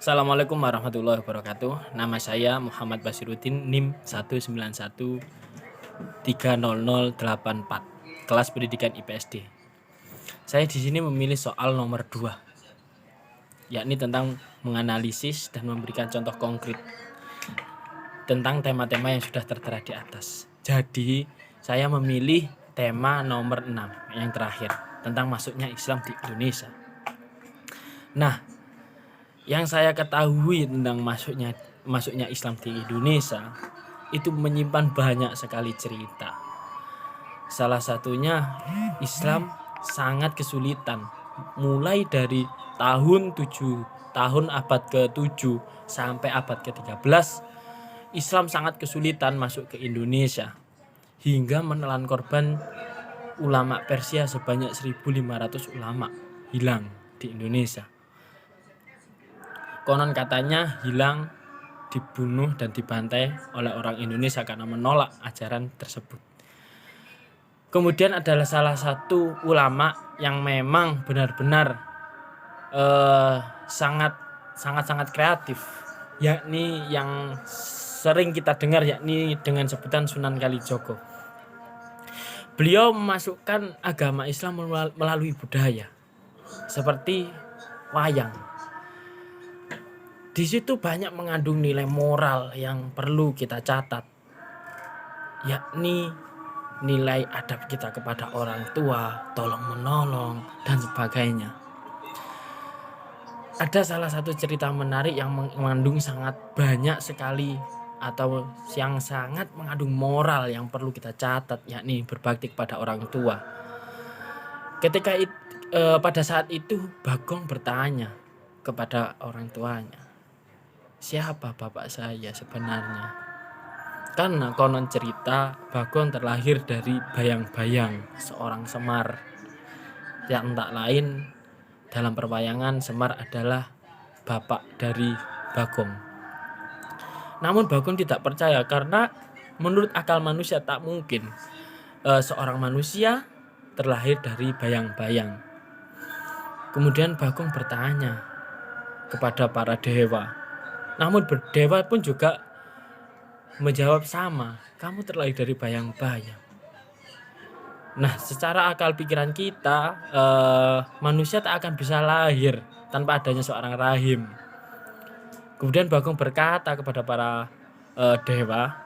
Assalamualaikum warahmatullahi wabarakatuh. Nama saya Muhammad Basiruddin, NIM 191300084, kelas pendidikan IPSD. Saya di sini memilih soal nomor 2, yakni tentang menganalisis dan memberikan contoh konkret tentang tema-tema yang sudah tertera di atas. Jadi, saya memilih tema nomor 6 yang terakhir, tentang masuknya Islam di Indonesia. Nah, yang saya ketahui tentang masuknya Islam di Indonesia itu menyimpan banyak sekali cerita. Salah satunya Islam sangat kesulitan mulai dari tahun abad ke-7 sampai abad ke-13. Islam sangat kesulitan masuk ke Indonesia hingga menelan korban ulama Persia sebanyak 1.500 ulama hilang di Indonesia. Konon katanya hilang, dibunuh dan dibantai oleh orang Indonesia karena menolak ajaran tersebut. Kemudian adalah salah satu ulama yang memang benar-benar sangat kreatif, yakni yang sering kita dengar, yakni dengan sebutan Sunan Kalijogo. Beliau memasukkan agama Islam melalui budaya seperti wayang. Di situ banyak mengandung nilai moral yang perlu kita catat, yakni nilai adab kita kepada orang tua, tolong menolong, dan sebagainya. Ada salah satu cerita menarik yang mengandung sangat banyak sekali atau yang sangat mengandung moral yang perlu kita catat, yakni berbakti kepada orang tua. Ketika pada saat itu Bagong bertanya kepada orang tuanya, siapa bapak saya sebenarnya? Karena konon cerita Bagong terlahir dari bayang-bayang seorang Semar, yang tak lain dalam perwayangan Semar adalah bapak dari Bagong. Namun Bagong tidak percaya karena menurut akal manusia tak mungkin seorang manusia terlahir dari bayang-bayang. Kemudian Bagong bertanya kepada para dewa. Namun dewa pun juga menjawab sama, kamu terlahir dari bayang-bayang. Nah, secara akal pikiran kita, manusia tak akan bisa lahir tanpa adanya seorang rahim. Kemudian Bagong berkata kepada para dewa,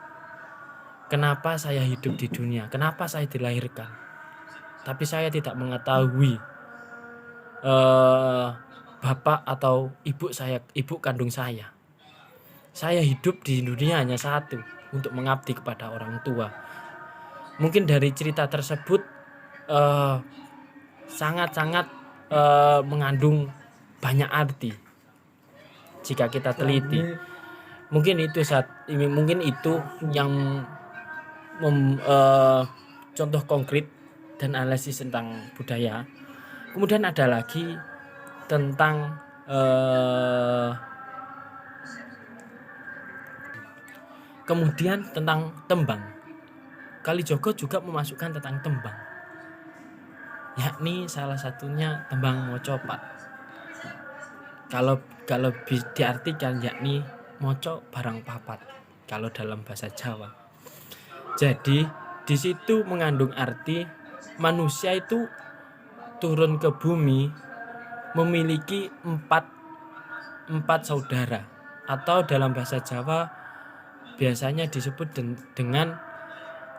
kenapa saya hidup di dunia? Kenapa saya dilahirkan? Tapi saya tidak mengetahui bapak atau ibu kandung saya. Saya hidup di dunia hanya satu, untuk mengabdi kepada orang tua. Mungkin dari cerita tersebut sangat-sangat mengandung banyak arti jika kita teliti. Mungkin itu yang contoh konkret dan analisis tentang budaya. Kemudian ada lagi tentang tembang. Kalijogo juga memasukkan tentang tembang, yakni salah satunya tembang mocopat. Kalau diartikan yakni moco barang papat kalau dalam bahasa Jawa. Jadi di situ mengandung arti manusia itu turun ke bumi memiliki empat saudara, atau dalam bahasa Jawa biasanya disebut dengan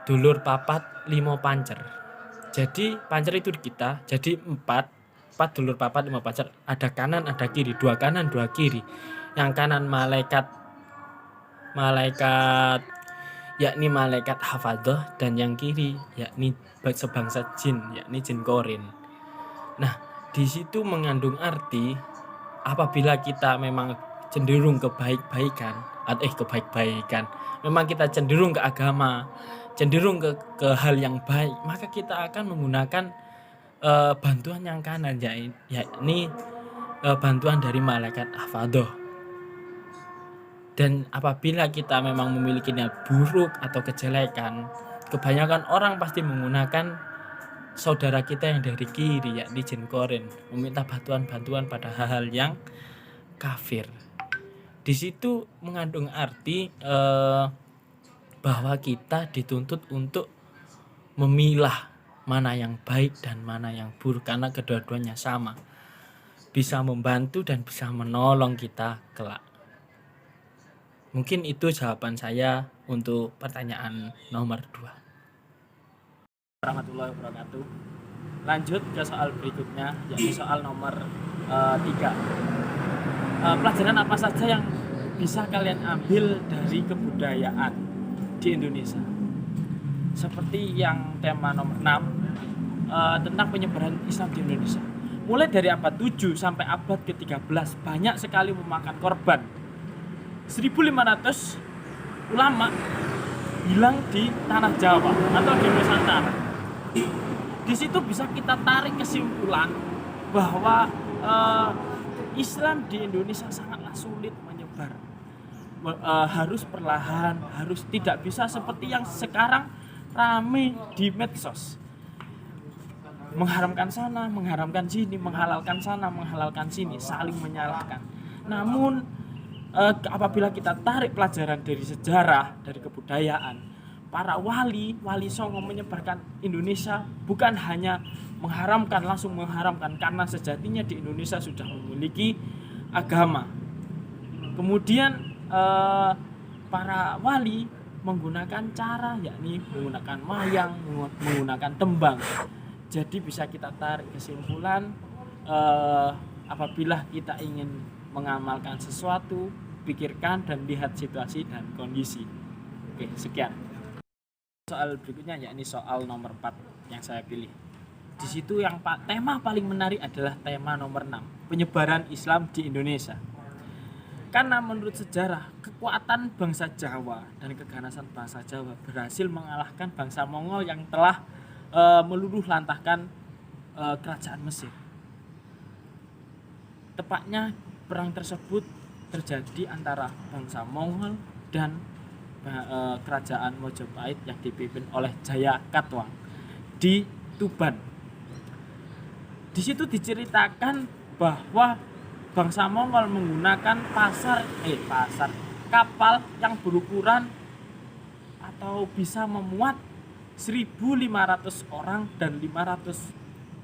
dulur papat limo pancer. Jadi pancer itu kita, jadi empat dulur papat limo pancer, ada kanan ada kiri, 2 kanan 2 kiri. Yang kanan malaikat yakni malaikat hafadhah, dan yang kiri yakni sebangsa jin, yakni jin korin. Nah, di situ mengandung arti apabila kita memang cenderung kebaikan, memang kita cenderung ke agama, cenderung ke hal yang baik, maka kita akan menggunakan bantuan yang kanan, yakni bantuan dari malaikat hafadhah. Dan apabila kita memang memiliki niat buruk atau kejelekan, kebanyakan orang pasti menggunakan saudara kita yang dari kiri, yakni jin korin, meminta bantuan pada hal-hal yang kafir. Di situ mengandung arti bahwa kita dituntut untuk memilah mana yang baik dan mana yang buruk, karena kedua-duanya sama, bisa membantu dan bisa menolong kita kelak. Mungkin itu jawaban saya untuk pertanyaan nomor 2. Warahmatullahi wabarakatuh. Lanjut ke soal berikutnya, yaitu soal nomor 3. Pelajaran apa saja yang bisa kalian ambil dari kebudayaan di Indonesia? Seperti yang tema nomor 6, tentang penyebaran Islam di Indonesia. Mulai dari abad 7 sampai abad ke-13 banyak sekali memakan korban. 1.500 ulama hilang di tanah Jawa atau di Nusantara. Di situ bisa kita tarik kesimpulan bahwa Islam di Indonesia sangatlah sulit menyebar. Harus perlahan, harus tidak bisa seperti yang sekarang ramai di medsos. Mengharamkan sana, mengharamkan sini, menghalalkan sana, menghalalkan sini, saling menyalahkan. Namun apabila kita tarik pelajaran dari sejarah, dari kebudayaan, para wali songo menyebarkan Indonesia bukan hanya mengharamkan, langsung mengharamkan, karena sejatinya di Indonesia sudah memiliki agama. Kemudian para wali menggunakan cara, yakni menggunakan mayang, menggunakan tembang. Jadi bisa kita tarik kesimpulan, apabila kita ingin mengamalkan sesuatu, pikirkan dan lihat situasi dan kondisi. Oke, sekian. Soal berikutnya yakni soal nomor 4 yang saya pilih. Di situ yang tema paling menarik adalah tema nomor 6, penyebaran Islam di Indonesia. Karena menurut sejarah, kekuatan bangsa Jawa dan keganasan bangsa Jawa berhasil mengalahkan bangsa Mongol yang telah meluluh lantahkan kerajaan Mesir. Tepatnya perang tersebut terjadi antara bangsa Mongol dan kerajaan Mojopahit yang dipimpin oleh Jaya Katuang di Tuban. Di situ diceritakan bahwa bangsa Mongol menggunakan kapal yang berukuran atau bisa memuat 1.500 orang dan 500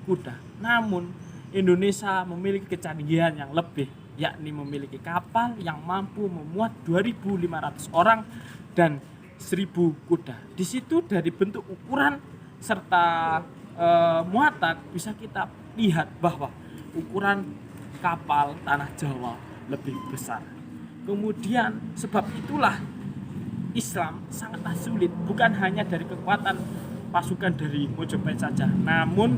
kuda. Namun Indonesia memiliki kecanggihan yang lebih, yakni memiliki kapal yang mampu memuat 2.500 orang dan 1.000 kuda. Di situ dari bentuk ukuran serta muatan bisa kita lihat bahwa ukuran kapal tanah Jawa lebih besar. Kemudian sebab itulah Islam sangatlah sulit, bukan hanya dari kekuatan pasukan dari Mojopahit saja, namun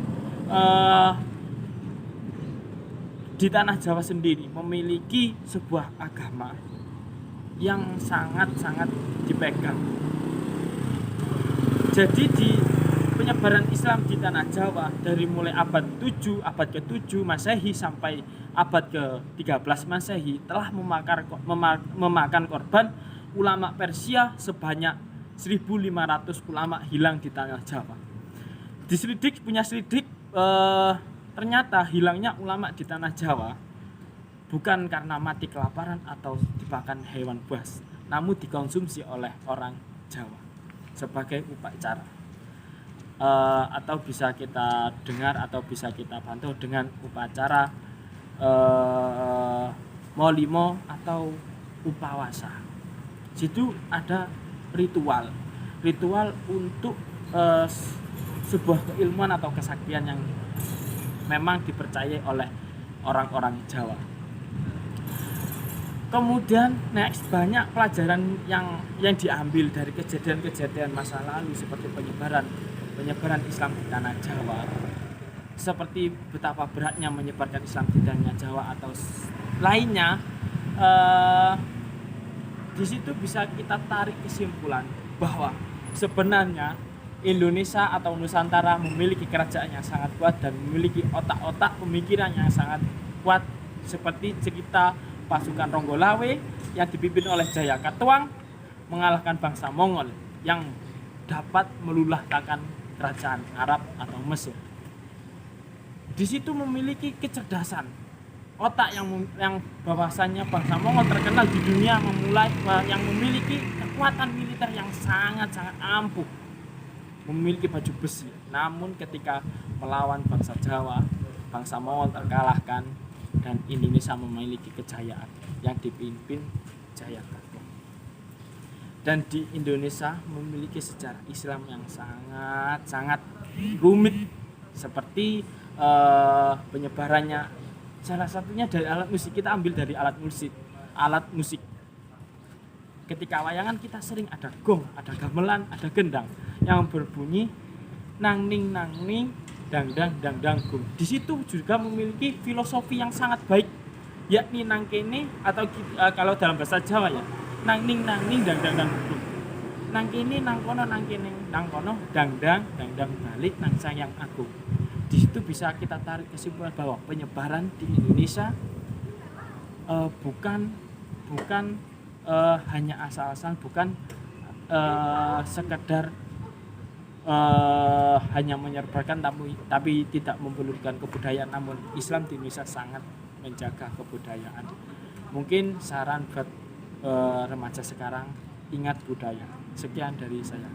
di tanah Jawa sendiri memiliki sebuah agama yang sangat-sangat dipegang. Jadi di penyebaran Islam di tanah Jawa dari mulai abad ke-7 Masehi sampai abad ke-13 Masehi telah memakan korban ulama Persia sebanyak 1.500 ulama hilang di tanah Jawa. Punya selidik, ternyata hilangnya ulama di tanah Jawa bukan karena mati kelaparan atau dimakan hewan buas, namun dikonsumsi oleh orang Jawa sebagai upacara. Atau bisa kita dengar atau bisa kita pantau dengan upacara Molimo atau upawasa. Situ ada ritual untuk sebuah keilmuan atau kesaktian yang memang dipercayai oleh orang-orang Jawa. Kemudian next, banyak pelajaran yang diambil dari kejadian-kejadian masa lalu seperti penyebaran Islam di tanah Jawa, seperti betapa beratnya menyebarkan Islam di tanah Jawa atau lainnya. Di situ bisa kita tarik kesimpulan bahwa sebenarnya Indonesia atau Nusantara memiliki kerajaan yang sangat kuat dan memiliki otak-otak pemikiran yang sangat kuat, seperti cerita pasukan Ronggolawe yang dipimpin oleh Jaya Katuang mengalahkan bangsa Mongol yang dapat meluluhlantahkan kerajaan Arab atau Mesir. Di situ memiliki kecerdasan otak yang bahwasannya bangsa Mongol terkenal di dunia yang memiliki kekuatan militer yang sangat-sangat ampuh, memiliki baju besi. Namun ketika melawan bangsa Jawa, bangsa Mongol terkalahkan dan Indonesia memiliki kejayaan yang dipimpin Jayakatwang. Dan di Indonesia memiliki sejarah Islam yang sangat-sangat rumit, seperti penyebarannya. Salah satunya dari alat musik, kita ambil dari alat musik. Ketika wayangan kita sering ada gong, ada gamelan, ada gendang yang berbunyi nang ning dang dang gong. Di situ juga memiliki filosofi yang sangat baik, yakni nang kene atau kalau dalam bahasa Jawa ya, nang ning dang gong. Nang kene nang kono nang kene nang kono dang balik nang Sang Hyang Agung. Di situ bisa kita tarik kesimpulan bahwa penyebaran di Indonesia bukan hanya asal-asalan, bukan sekedar hanya menyebarkan tapi tidak memperlukan kebudayaan. Namun Islam di Indonesia sangat menjaga kebudayaan. Mungkin saran buat remaja sekarang, ingat budaya. Sekian dari saya.